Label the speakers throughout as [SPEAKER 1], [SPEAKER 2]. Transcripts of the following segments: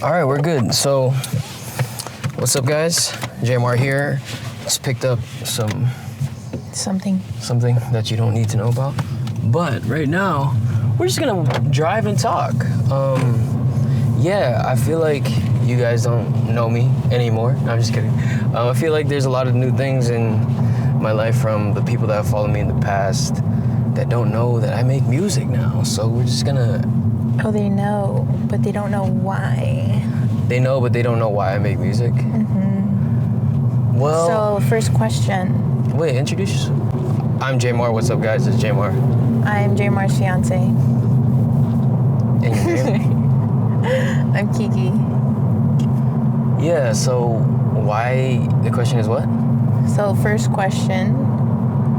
[SPEAKER 1] All right, we're good. So, what's up, guys? JMR here. Just picked up something that you don't need to know about. But right now, we're just gonna drive and talk. Yeah, I feel like you guys don't know me anymore. No, I'm just kidding. I feel like there's a lot of new things in my life from the people that have followed me in the past that don't know that I make music now. So we're just gonna...
[SPEAKER 2] Oh, they know, but they don't know why.
[SPEAKER 1] They know, but they don't know why I make music? Mm-hmm. Well...
[SPEAKER 2] So, first question.
[SPEAKER 1] Wait, introduce yourself. I'm Jamar. What's up, guys? It's Jamar.
[SPEAKER 2] I'm Jamar's fiance.
[SPEAKER 1] And your name?
[SPEAKER 2] I'm Keke.
[SPEAKER 1] Yeah, so why... The question is what?
[SPEAKER 2] So, first question.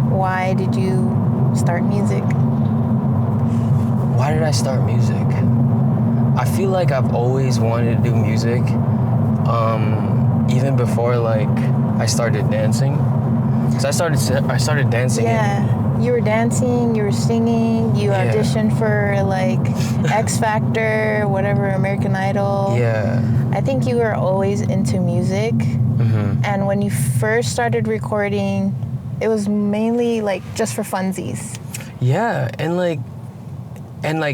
[SPEAKER 2] Why did you start music?
[SPEAKER 1] Why did I start music? I feel like I've always wanted to do music, even before like I started dancing. Cause I started dancing.
[SPEAKER 2] Yeah, you were dancing, you were singing, you auditioned for like X Factor, whatever, American Idol.
[SPEAKER 1] Yeah.
[SPEAKER 2] I think you were always into music. Mm-hmm. And when you first started recording, it was mainly like just for funsies.
[SPEAKER 1] Yeah, and like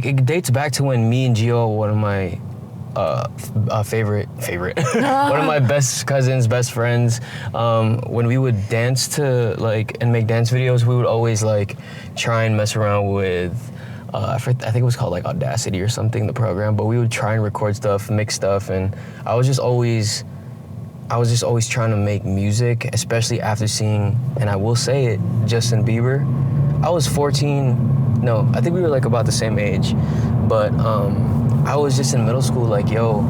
[SPEAKER 1] it dates back to when me and Gio, one of my favorite one of my best cousins, best friends, when we would dance to like and make dance videos, we would always like try and mess around with I think it was called like Audacity or something, the program, but we would try and record stuff, mix stuff, and I was just always trying to make music, especially after seeing, and I will say it, Justin Bieber. I was 14, no, I think we were like about the same age, but I was just in middle school like, yo,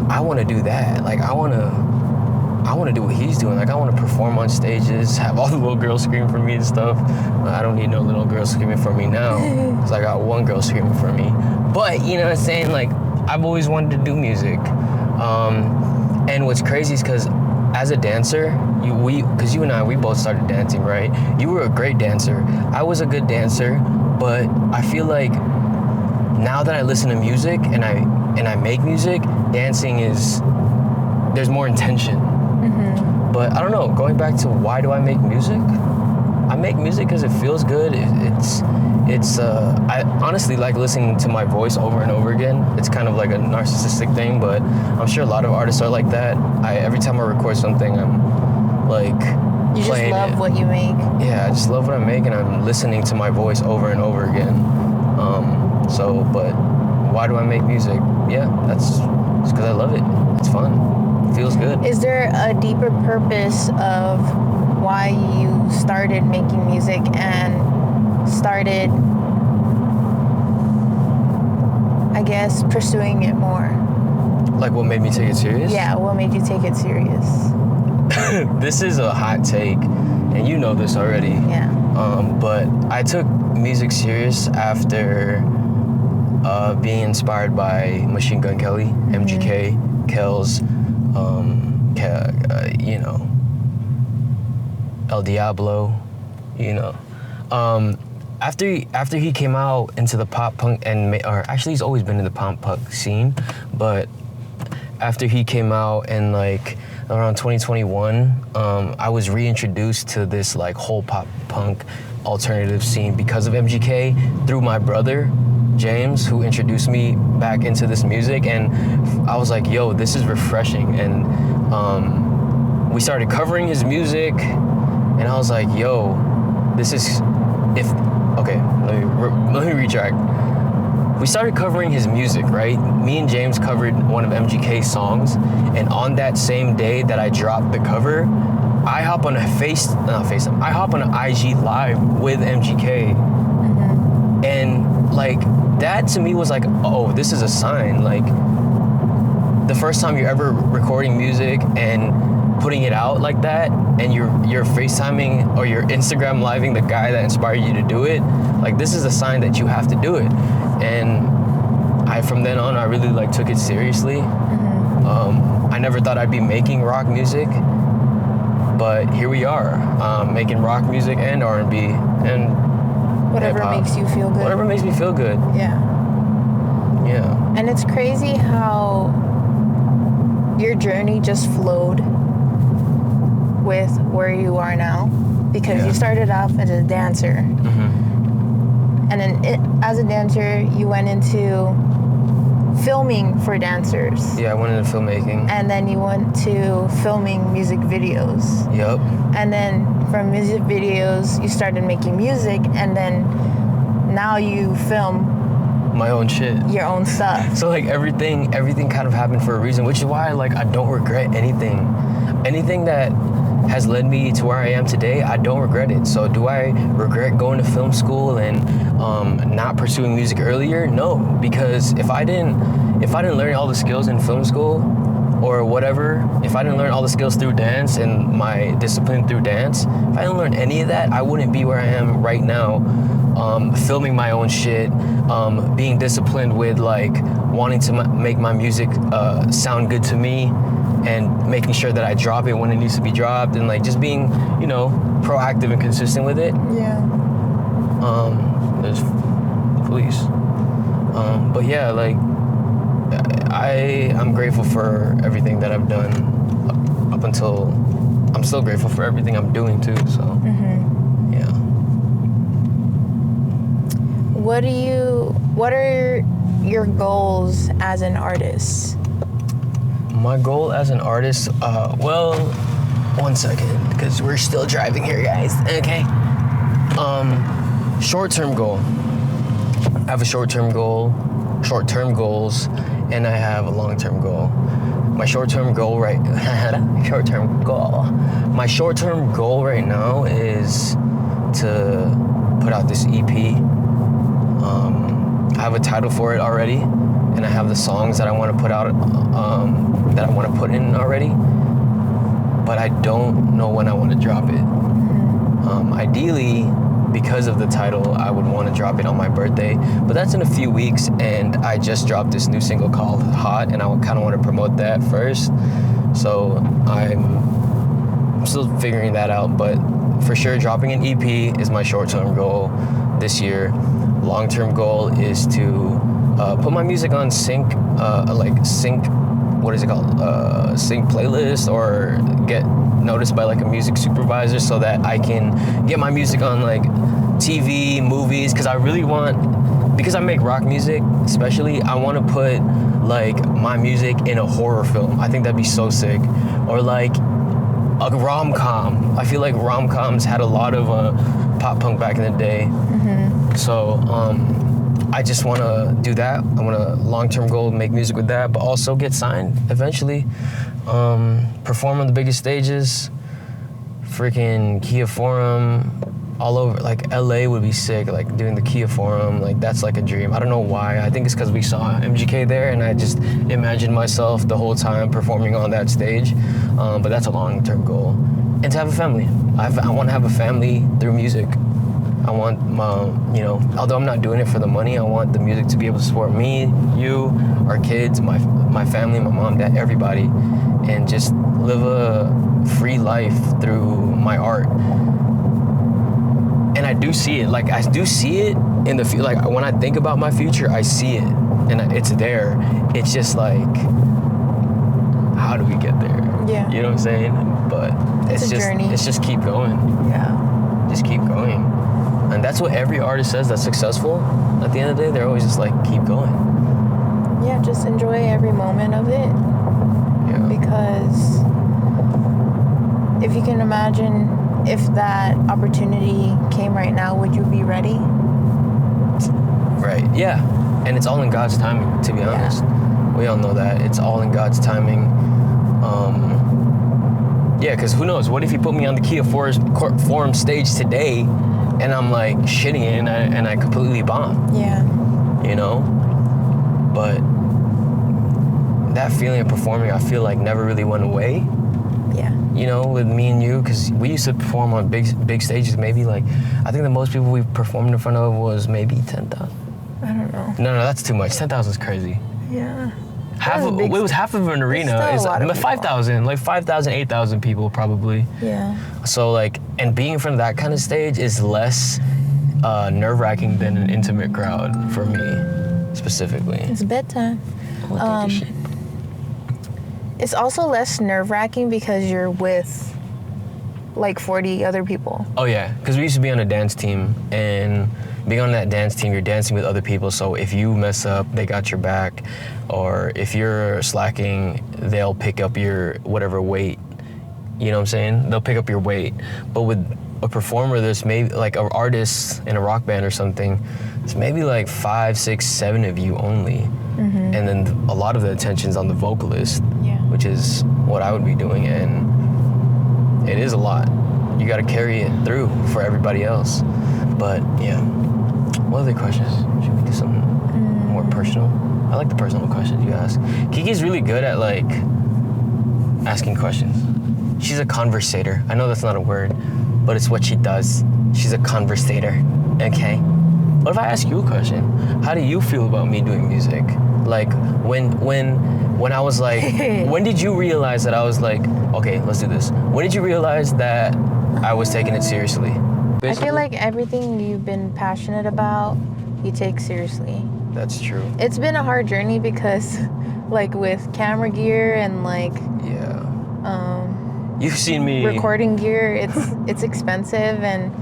[SPEAKER 1] I want to do that. Like, I want to do what he's doing. Like, I want to perform on stages, have all the little girls scream for me and stuff. I don't need no little girls screaming for me now, because I got one girl screaming for me. But, you know what I'm saying? Like, I've always wanted to do music. And what's crazy is because as a dancer, because you and I, we both started dancing, right? You were a great dancer. I was a good dancer, but I feel like now that I listen to music and I make music, dancing there's more intention. Mm-hmm. But I don't know, going back to why do I make music? I make music because it feels good. I honestly like listening to my voice over and over again. It's kind of like a narcissistic thing, but I'm sure a lot of artists are like that. Every time I record something, I'm like
[SPEAKER 2] you
[SPEAKER 1] playing
[SPEAKER 2] just love
[SPEAKER 1] it.
[SPEAKER 2] What you make.
[SPEAKER 1] Yeah, I just love what I make, and I'm listening to my voice over and over again. But why do I make music? Yeah, it's because I love it. It's fun. It feels good.
[SPEAKER 2] Is there a deeper purpose of why you started making music and started, I guess, pursuing it more?
[SPEAKER 1] Like what made me take it serious?
[SPEAKER 2] Yeah, what made you take it serious?
[SPEAKER 1] This is a hot take, and you know this already.
[SPEAKER 2] Yeah.
[SPEAKER 1] But I took music serious after being inspired by Machine Gun Kelly, MGK, Kells, El Diablo, you know. After he came out into the pop punk or actually he's always been in the pop punk scene, but after he came out and like around 2021, I was reintroduced to this like whole pop punk alternative scene because of MGK through my brother James, who introduced me back into this music, and I was like, yo, this is refreshing. And we started covering his music, and I was like, yo, this is let me retract. We started covering his music, right? Me and James covered one of MGK's songs, and on that same day that I dropped the cover, I hop on I hop on an IG live with MGK. Mm-hmm. And like that to me was like, oh, this is a sign. Like the first time you're ever recording music and putting it out like that, and you're FaceTiming or you're Instagram living the guy that inspired you to do it, like this is a sign that you have to do it. And from then on, I really like took it seriously. Mm-hmm. I never thought I'd be making rock music, but here we are, making rock music and R&B and
[SPEAKER 2] whatever
[SPEAKER 1] hip-hop.
[SPEAKER 2] Makes you feel good.
[SPEAKER 1] Whatever makes me feel good.
[SPEAKER 2] Yeah.
[SPEAKER 1] Yeah.
[SPEAKER 2] And it's crazy how your journey just flowed with where you are now? Because you started off as a dancer. And then as a dancer, you went into filming for dancers.
[SPEAKER 1] Yeah, I went into filmmaking.
[SPEAKER 2] And then you went to filming music videos.
[SPEAKER 1] Yep.
[SPEAKER 2] And then from music videos, you started making music, and then now you film
[SPEAKER 1] my own shit.
[SPEAKER 2] Your own stuff.
[SPEAKER 1] So like everything kind of happened for a reason, which is why like I don't regret anything. Anything that has led me to where I am today, I don't regret it. So do I regret going to film school and not pursuing music earlier? No, because if I didn't learn all the skills in film school or whatever, if I didn't learn all the skills through dance and my discipline through dance, if I didn't learn any of that, I wouldn't be where I am right now, filming my own shit, being disciplined with like wanting to make my music sound good to me, and making sure that I drop it when it needs to be dropped, and like just being, you know, proactive and consistent with it.
[SPEAKER 2] Yeah.
[SPEAKER 1] There's the police. But yeah, like I'm grateful for everything that I've done up until, I'm still grateful for everything I'm doing too, so yeah.
[SPEAKER 2] What are your goals as an artist?
[SPEAKER 1] My goal as an artist, well, one second, because we're still driving here, guys. Okay. Short-term goal. I have a short-term goals, and I have a long-term goal. My short-term goal My short-term goal right now is to put out this EP. I have a title for it already, and I have the songs that I want to put out, that I want to put in already, but I don't know when I want to drop it. Ideally, because of the title, I would want to drop it on my birthday, but that's in a few weeks, and I just dropped this new single called Hot, and I kind of want to promote that first, so I'm still figuring that out, but for sure dropping an EP is my short-term goal this year. Long-term goal is to put my music on sync playlist, or get noticed by like a music supervisor, so that I can get my music on like TV, movies, because I really want, because I make rock music especially, I want to put like my music in a horror film. I think that'd be so sick. Or like a rom-com. I feel like rom-coms had a lot of pop punk back in the day. So I just want to do that. I want a long-term goal, make music with that, but also get signed eventually. Perform on the biggest stages, freaking Kia Forum, all over. Like LA would be sick, like doing the Kia Forum, like that's like a dream. I don't know why. I think it's because we saw MGK there, and I just imagined myself the whole time performing on that stage. But that's a long-term goal. And to have a family. I want to have a family through music. I want, although I'm not doing it for the money, I want the music to be able to support me, you, our kids, my family, my mom, dad, everybody, and just live a free life through my art. And I do see it. Like, I do see it in the future. Like, when I think about my future, I see it, and it's there. It's just like, how do we get there?
[SPEAKER 2] Yeah.
[SPEAKER 1] You know what I'm saying? But it's
[SPEAKER 2] a journey.
[SPEAKER 1] It's just keep going.
[SPEAKER 2] Yeah.
[SPEAKER 1] Just keep going. And that's what every artist says that's successful. At the end of the day, they're always just like, keep going.
[SPEAKER 2] Yeah, just enjoy every moment of it.
[SPEAKER 1] Yeah.
[SPEAKER 2] Because if you can imagine, if that opportunity came right now, would you be ready?
[SPEAKER 1] Right, yeah. And it's all in God's timing, to be honest. We all know that. It's all in God's timing. Yeah, because who knows? What if he put me on the Kia Forum stage today, and I'm like shitting it, and I completely bomb?
[SPEAKER 2] Yeah.
[SPEAKER 1] You know? But that feeling of performing, I feel like never really went away.
[SPEAKER 2] Yeah.
[SPEAKER 1] You know, with me and you, because we used to perform on big stages. Maybe like, I think the most people we performed in front of was maybe 10,000.
[SPEAKER 2] I don't know.
[SPEAKER 1] No, that's too much. 10,000 is crazy.
[SPEAKER 2] Yeah.
[SPEAKER 1] It was half of an arena. It's 5,000, like 5,000, 8,000 people probably.
[SPEAKER 2] Yeah.
[SPEAKER 1] So like, and being in front of that kind of stage is less nerve-wracking than an intimate crowd for me, specifically.
[SPEAKER 2] It's bedtime. It's also less nerve-wracking because you're with like 40 other people.
[SPEAKER 1] Oh yeah, because we used to be on a dance team, and being on that dance team, you're dancing with other people, so if you mess up, they got your back, or if you're slacking, they'll pick up your whatever weight, you know what I'm saying? They'll pick up your weight. But with a performer, there's maybe like an artist in a rock band or something, it's maybe like 5, 6, 7 of you only. And then a lot of the attention's on the vocalist, which is what I would be doing, and it is a lot. You gotta carry it through for everybody else. But yeah, what other questions? Should we do something more personal? I like the personal questions you ask. Keke's really good at like asking questions. She's a conversator. I know that's not a word, but it's what she does. She's a conversator, okay? What if I ask you a question? How do you feel about me doing music? Like when I was like, when did you realize that I was like, okay, let's do this. When did you realize that I was taking it seriously? Basically?
[SPEAKER 2] I feel like everything you've been passionate about, you take seriously.
[SPEAKER 1] That's true.
[SPEAKER 2] It's been a hard journey because like with camera gear and like
[SPEAKER 1] you've seen me
[SPEAKER 2] recording gear, it's expensive, and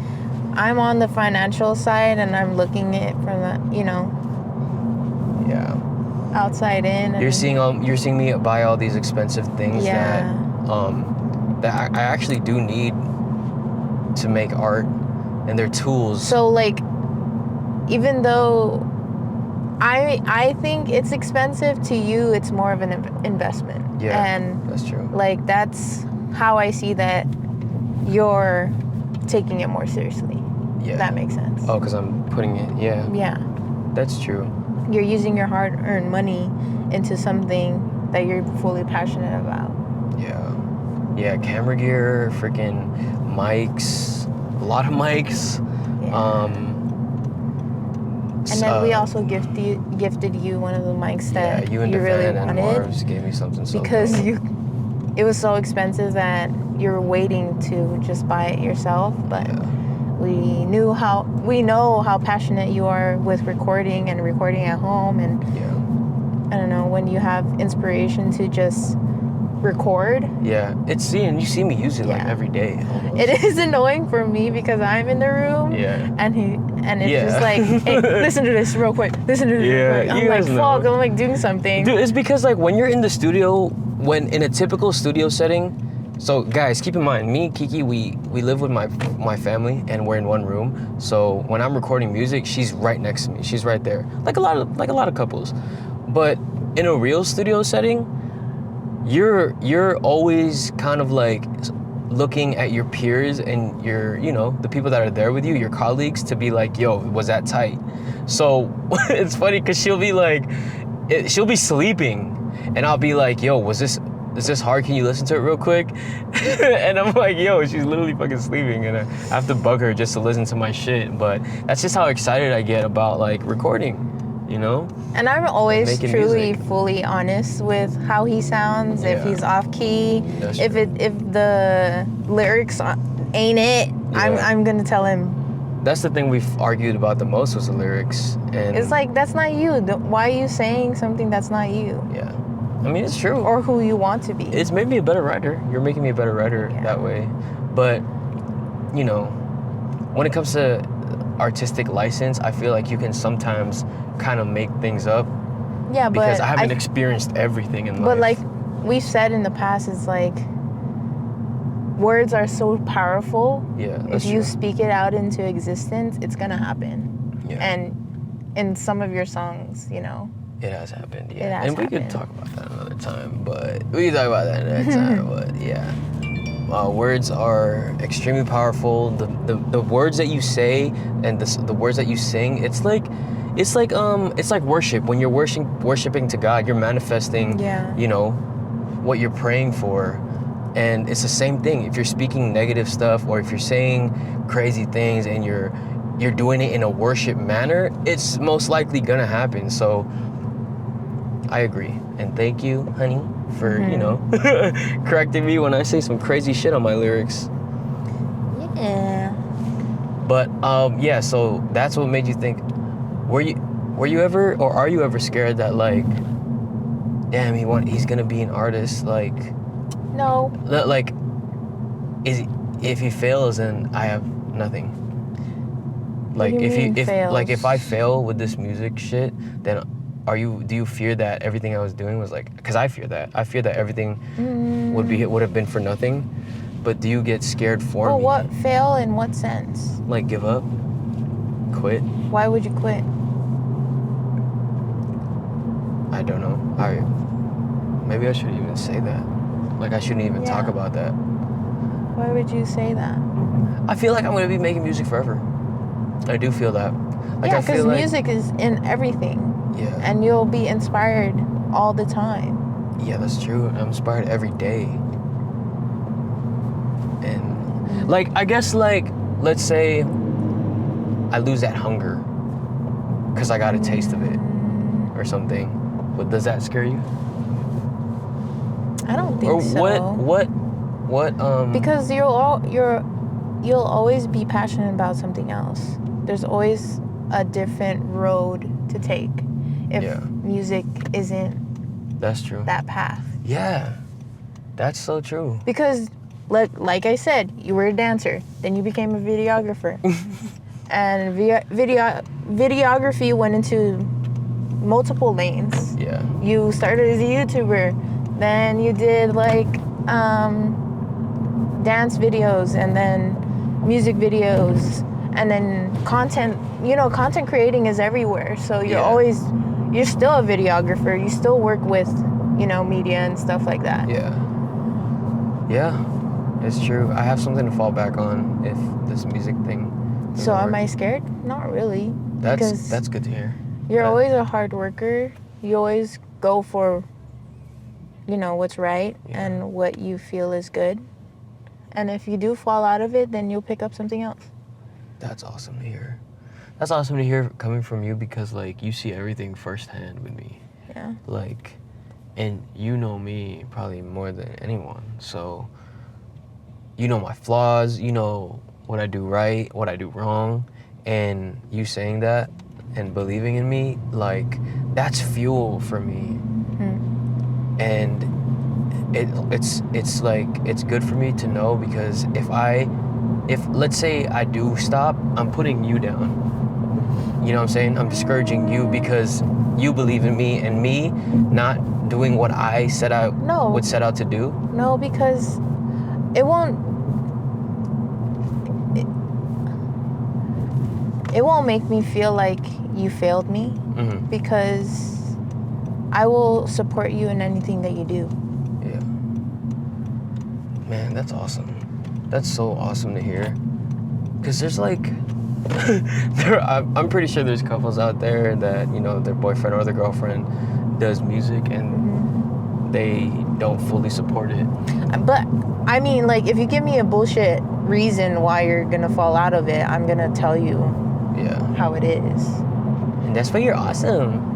[SPEAKER 2] I'm on the financial side and I'm looking at it from the, you know, outside in.
[SPEAKER 1] You're seeing me buy all these expensive things that I actually do need to make art, and they're tools.
[SPEAKER 2] So like, even though I think it's expensive, to you it's more of an investment.
[SPEAKER 1] Yeah,
[SPEAKER 2] and
[SPEAKER 1] that's true.
[SPEAKER 2] Like that's how I see that you're taking it more seriously.
[SPEAKER 1] Yeah.
[SPEAKER 2] If that makes sense.
[SPEAKER 1] Oh, because I'm putting it, yeah. That's true.
[SPEAKER 2] You're using your hard-earned money into something that you're fully passionate about.
[SPEAKER 1] Yeah, camera gear, freaking mics, a lot of mics.
[SPEAKER 2] And then we also gifted you one of the mics that
[SPEAKER 1] you and
[SPEAKER 2] really
[SPEAKER 1] Devan
[SPEAKER 2] wanted.
[SPEAKER 1] And Marv's gave me something so
[SPEAKER 2] because
[SPEAKER 1] cool.
[SPEAKER 2] It was so expensive that you were waiting to just buy it yourself. But we know how passionate you are with recording at home, and I don't know, when you have inspiration to just record.
[SPEAKER 1] Yeah, you see me use it like every day almost.
[SPEAKER 2] It is annoying for me because I'm in the room. And it's just like, hey, listen to this real quick. Listen to this real quick. I'm like, fuck, I'm like doing something.
[SPEAKER 1] Dude, it's because like when you're in the studio, when in a typical studio setting, so guys, keep in mind, me and Keke, we live with my family, and we're in one room. So when I'm recording music, she's right next to me. She's right there. Like a lot of couples. But in a real studio setting, you're always kind of like looking at your peers and the people that are there with you, your colleagues, to be like, yo, was that tight? So it's funny because she'll be sleeping, and I'll be like, yo, is this hard? Can you listen to it real quick? And I'm like, yo, she's literally fucking sleeping, and I have to bug her just to listen to my shit. But that's just how excited I get about like recording, you know?
[SPEAKER 2] And I'm always truly fully honest with how he sounds, if he's off key, if the lyrics ain't it, I'm gonna tell him.
[SPEAKER 1] That's the thing we've argued about the most, was the lyrics. And
[SPEAKER 2] it's like, that's not you. Why are you saying something that's not you?
[SPEAKER 1] Yeah. I mean, it's true.
[SPEAKER 2] Or who you want to be.
[SPEAKER 1] It's made me a better writer. You're making me a better writer that way. But, when it comes to artistic license, I feel like you can sometimes kind of make things up.
[SPEAKER 2] Yeah, but
[SPEAKER 1] because I haven't experienced everything in life.
[SPEAKER 2] But like we've said in the past, it's like words are so powerful.
[SPEAKER 1] Yeah,
[SPEAKER 2] if you speak it out into existence, it's gonna happen. Yeah. And in some of your songs, It
[SPEAKER 1] has happened,
[SPEAKER 2] It has
[SPEAKER 1] we could talk about that another time, but we can talk about that next time, but yeah. Words are extremely powerful. The words that you say and the words that you sing, it's like worship. When you're worshiping to God, you're manifesting, what you're praying for. And it's the same thing. If you're speaking negative stuff, or if you're saying crazy things and you're doing it in a worship manner, it's most likely gonna happen. So I agree. And thank you, honey, for, correcting me when I say some crazy shit on my lyrics.
[SPEAKER 2] Yeah.
[SPEAKER 1] But so that's what made you think, were you ever, or are you ever scared that like damn, he's gonna be an artist. Like,
[SPEAKER 2] No.
[SPEAKER 1] like, if he fails, then I have nothing. Like,
[SPEAKER 2] What do you mean
[SPEAKER 1] if I fail with this music shit, then do you fear that everything I was doing was like, because I fear that everything would have been for nothing. But do you get scared for me?
[SPEAKER 2] Well, what fail in what sense?
[SPEAKER 1] Like, give up, quit?
[SPEAKER 2] Why would you quit?
[SPEAKER 1] I don't know. Maybe I shouldn't even say that. Like, I shouldn't even talk about that.
[SPEAKER 2] Why would you say that?
[SPEAKER 1] I feel like I'm gonna be making music forever. I do feel that. Like,
[SPEAKER 2] yeah, because music is in everything.
[SPEAKER 1] Yeah.
[SPEAKER 2] And you'll be inspired all the time.
[SPEAKER 1] Yeah, that's true. I'm inspired every day. And, like, I guess, like, let's say I lose that hunger because I got a taste of it or something. But does that scare you?
[SPEAKER 2] I don't think so.
[SPEAKER 1] Or what?
[SPEAKER 2] Because you'll always be passionate about something else. There's always a different road to take if music isn't
[SPEAKER 1] that's true.
[SPEAKER 2] that path.
[SPEAKER 1] Yeah, that's so true.
[SPEAKER 2] Because, like I said, you were a dancer, then you became a videographer. And videography went into multiple lanes.
[SPEAKER 1] Yeah.
[SPEAKER 2] You started as a YouTuber, then you did like dance videos, and then music videos, and then content. You know, content creating is everywhere. So you're still a videographer. You still work with, media and stuff like that.
[SPEAKER 1] Yeah. Yeah, it's true. I have something to fall back on if this music thing.
[SPEAKER 2] So am I scared? Not really.
[SPEAKER 1] That's good to hear.
[SPEAKER 2] You're always a hard worker. You always go for, what's right and what you feel is good. And if you do fall out of it, then you'll pick up something else.
[SPEAKER 1] That's awesome to hear. That's awesome to hear coming from you because, like, you see everything firsthand with me.
[SPEAKER 2] Yeah.
[SPEAKER 1] Like, and you know me probably more than anyone. So, you know my flaws. You know what I do right, what I do wrong. And you saying that and believing in me, like, that's fuel for me. And it's like, it's good for me to know because if let's say I do stop, I'm putting you down. You know what I'm saying? I'm discouraging you because you believe in me and me not doing what I would set out to do.
[SPEAKER 2] No, because it won't make me feel like you failed me because I will support you in anything that you do.
[SPEAKER 1] Yeah. Man, that's awesome. That's so awesome to hear. Because there's like, I'm pretty sure there's couples out there that, their boyfriend or their girlfriend does music and they don't fully support it.
[SPEAKER 2] But, I mean, like, if you give me a bullshit reason why you're going to fall out of it, I'm going to tell you how it is.
[SPEAKER 1] And that's why you're awesome.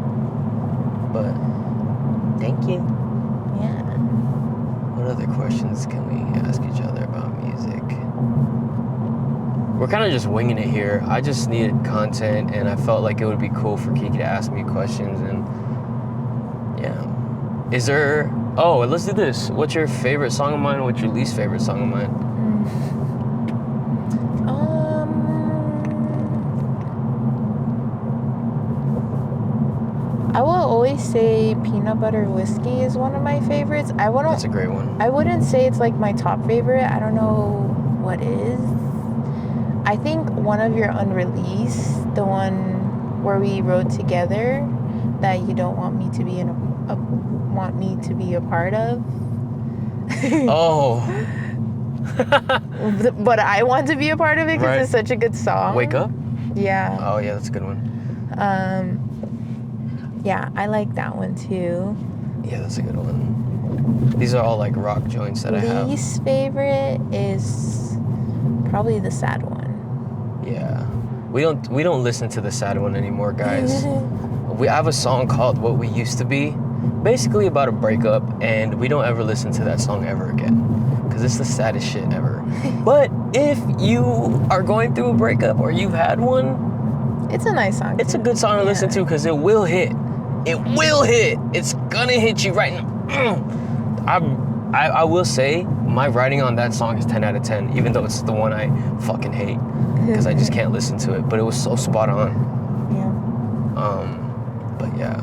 [SPEAKER 1] But, thank you.
[SPEAKER 2] Yeah.
[SPEAKER 1] What other questions can we ask each other about music? We're kind of just winging it here. I just needed content, and I felt like it would be cool for Keke to ask me questions, and Is there... Oh, let's do this. What's your favorite song of mine? What's your least favorite song of mine?
[SPEAKER 2] I will always say Peanut Butter Whiskey is one of my favorites.
[SPEAKER 1] That's a great one.
[SPEAKER 2] I wouldn't say it's like my top favorite. I don't know what is. I think one of your unreleased, the one where we wrote together, that you don't want me to be a part of.
[SPEAKER 1] Oh.
[SPEAKER 2] But I want to be a part of it because it's such a good song.
[SPEAKER 1] Wake Up?
[SPEAKER 2] Yeah.
[SPEAKER 1] Oh yeah, that's a good one.
[SPEAKER 2] Yeah, I like that one too.
[SPEAKER 1] Yeah, that's a good one. These are all like rock joints that I have.
[SPEAKER 2] Least favorite is probably the sad one.
[SPEAKER 1] Yeah. We don't listen to the sad one anymore, guys. We have a song called What We Used to Be, basically about a breakup, and we don't ever listen to that song ever again because it's the saddest shit ever. But if you are going through a breakup or you've had one,
[SPEAKER 2] it's a nice song.
[SPEAKER 1] It's a good song to listen to because it will hit. it will hit. It's gonna hit you right now. I will say my rating on that song is 10 out of 10, even though it's the one I fucking hate because I just can't listen to it. But it was so spot on.
[SPEAKER 2] Yeah.
[SPEAKER 1] But yeah,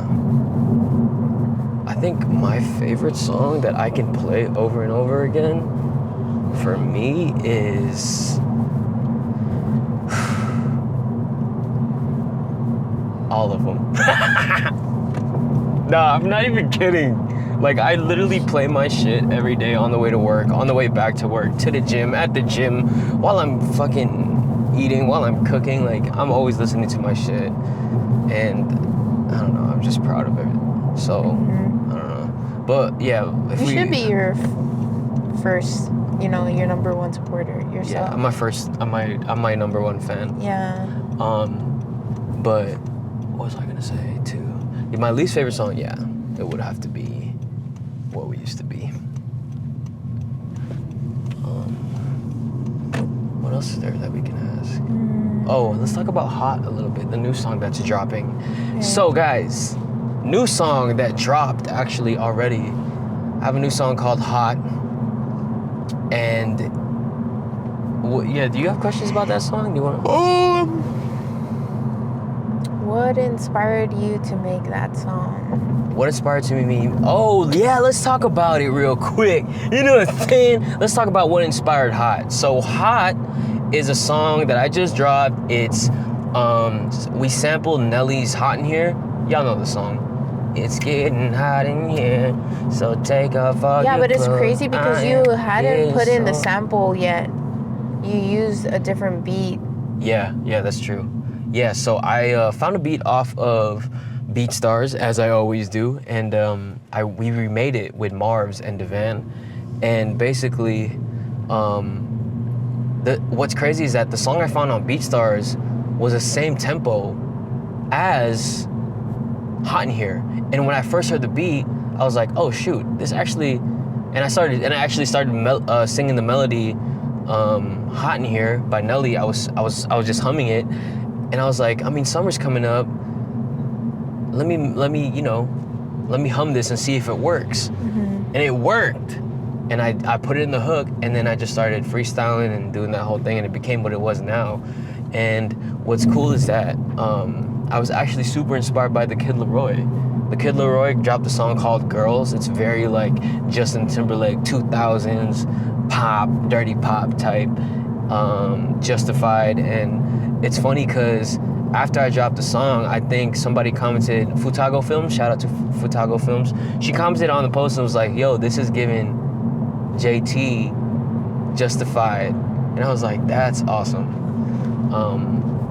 [SPEAKER 1] I think my favorite song that I can play over and over again for me is all of them. Nah, I'm not even kidding. Like, I literally play my shit every day on the way to work, on the way back to work, to the gym, at the gym, while I'm fucking eating, while I'm cooking. Like, I'm always listening to my shit. And I don't know, I'm just proud of it. So, I don't know. But yeah, if
[SPEAKER 2] You
[SPEAKER 1] we
[SPEAKER 2] should be your first, you know, your number one supporter yourself.
[SPEAKER 1] Yeah, I'm my number one fan.
[SPEAKER 2] Yeah.
[SPEAKER 1] But what was I gonna say too? Yeah, my least favorite song, yeah, it would have to be What We Used to Be. What else is there that we can ask? Oh, let's talk about Hot a little bit, the new song that's dropping.
[SPEAKER 2] Okay.
[SPEAKER 1] So guys, new song that dropped actually already. I have a new song called Hot. And yeah, do you have questions about that song? Do you want?
[SPEAKER 2] What inspired you to make that song?
[SPEAKER 1] What inspired me? Oh yeah, let's talk about it real quick. You know what I'm saying? Let's talk about what inspired Hot. So Hot is a song that I just dropped. It's we sampled Nelly's Hot in Here. Y'all know the song. It's getting hot in here, so take off all
[SPEAKER 2] Yeah,
[SPEAKER 1] your
[SPEAKER 2] but it's
[SPEAKER 1] clothes.
[SPEAKER 2] crazy because
[SPEAKER 1] I
[SPEAKER 2] you
[SPEAKER 1] am
[SPEAKER 2] hadn't put in the
[SPEAKER 1] so-
[SPEAKER 2] sample yet. You used a different beat.
[SPEAKER 1] Yeah, that's true. Yeah, so I found a beat off of BeatStars, as I always do, and we remade it with Marv's and Devan. And basically, what's crazy is that the song I found on BeatStars was the same tempo as Hot in Here. And when I first heard the beat, I was like, oh shoot, this actually, and I actually started singing the melody, Hot in Here by Nelly. I was just humming it, and I was like, I mean, summer's coming up. Let me hum this and see if it works. And it worked. And I put it in the hook, and then I just started freestyling and doing that whole thing, and it became what it was now. And what's cool is that I was actually super inspired by the Kid Laroi. The Kid Laroi dropped a song called Girls. It's very like Justin Timberlake 2000s pop, dirty pop type, Justified. And it's funny because after I dropped the song, I think somebody commented, Futago Films, shout out to Futago Films. She commented on the post and was like, yo, this is giving JT Justified. And I was like, that's awesome.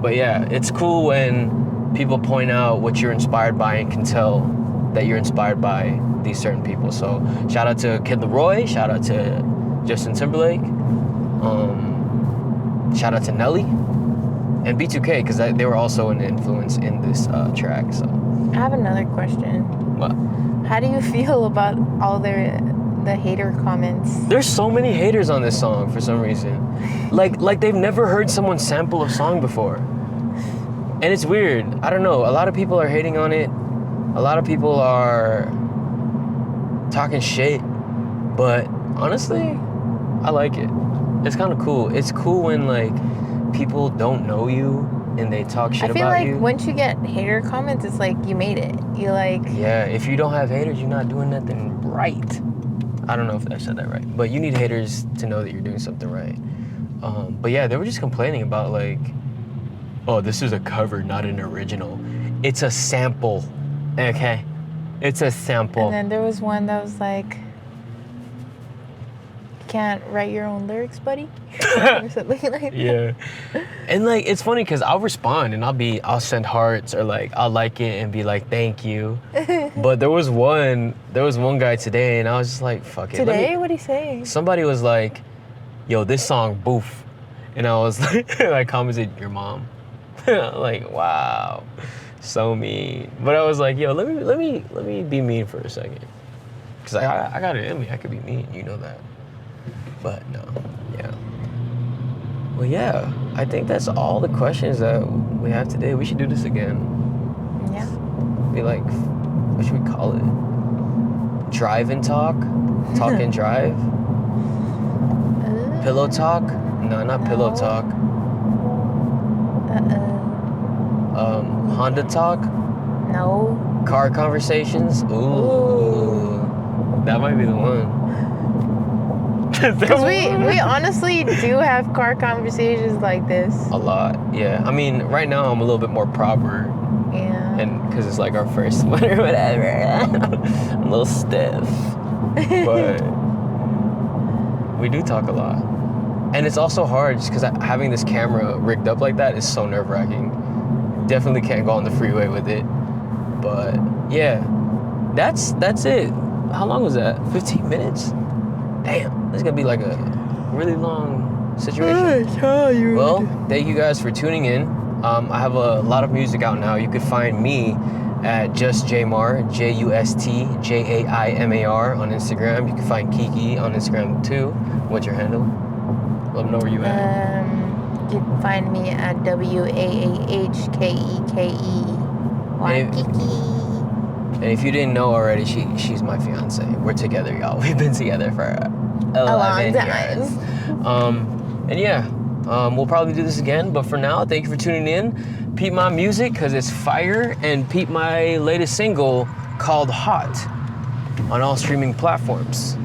[SPEAKER 1] But yeah, it's cool when people point out what you're inspired by and can tell that you're inspired by these certain people. So shout out to Kid Laroi, shout out to Justin Timberlake, shout out to Nelly, and B2K, because they were also an influence in this track. So
[SPEAKER 2] I have another question.
[SPEAKER 1] what?
[SPEAKER 2] How do you feel about all the hater comments?
[SPEAKER 1] There's so many haters on this song for some reason. Like they've never heard someone sample a song before. And it's weird. I don't know. A lot of people are hating on it. A lot of people are talking shit. But honestly, I like it. It's kind of cool. It's cool when like people don't know you and they talk shit
[SPEAKER 2] I feel
[SPEAKER 1] about
[SPEAKER 2] like
[SPEAKER 1] you.
[SPEAKER 2] once you get hater comments, it's like you made it. You like.
[SPEAKER 1] Yeah, if you don't have haters, you're not doing nothing right. I don't know if I said that right. But you need haters to know that you're doing something right. But yeah, they were just complaining about like, oh, this is a cover, not an original. It's a sample, okay? It's a sample.
[SPEAKER 2] And then there was one that was like, you can't write your own lyrics, buddy? Or something like that.
[SPEAKER 1] Yeah. And like, it's funny because I'll respond and I'll send hearts or like, I'll like it and be like, thank you. But there was one guy today and I was just like, fuck it.
[SPEAKER 2] Today? What'd he say?
[SPEAKER 1] Somebody was like, yo, this song, boof. And I was like, I commented, your mom. Like, wow, so mean. But I was like, yo, let me be mean for a second, cause I got it in me. I could be mean, you know that. But no, yeah. Well, yeah, I think that's all the questions that we have today. We should do this again.
[SPEAKER 2] Yeah.
[SPEAKER 1] Be like what should we call it? Drive and talk? Talk and drive? Pillow talk? No, not pillow talk. Honda talk?
[SPEAKER 2] No.
[SPEAKER 1] Car conversations? Ooh. That might be the one.
[SPEAKER 2] Because we honestly do have car conversations like this.
[SPEAKER 1] A lot, yeah. I mean, right now I'm a little bit more proper.
[SPEAKER 2] Yeah.
[SPEAKER 1] And because it's like our first one or whatever. I'm a little stiff. But we do talk a lot. And it's also hard just because having this camera rigged up like that is so nerve-wracking. Definitely can't go on the freeway with it. But yeah, that's it. How long was that? 15 minutes? Damn, this is gonna be like a really long situation. Well, thank you guys for tuning in. I have a lot of music out now. You could find me at JustJaimar, JustJaimar on Instagram. You can find Keke on Instagram too. What's your handle? Let them know where you at.
[SPEAKER 2] You can find me at WAAHKEKE. Keke.
[SPEAKER 1] And if you didn't know already, she's my fiance. We're together, y'all. We've been together for 11 years. And yeah, we'll probably do this again. But for now, thank you for tuning in. Peep my music, because it's fire. And peep my latest single called Hot on all streaming platforms.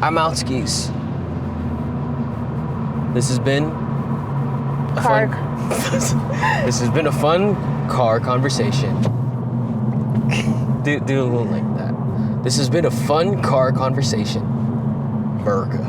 [SPEAKER 1] I'm out skis. This has been This has been a fun car conversation. Do a little like that. This has been a fun car conversation. Burger.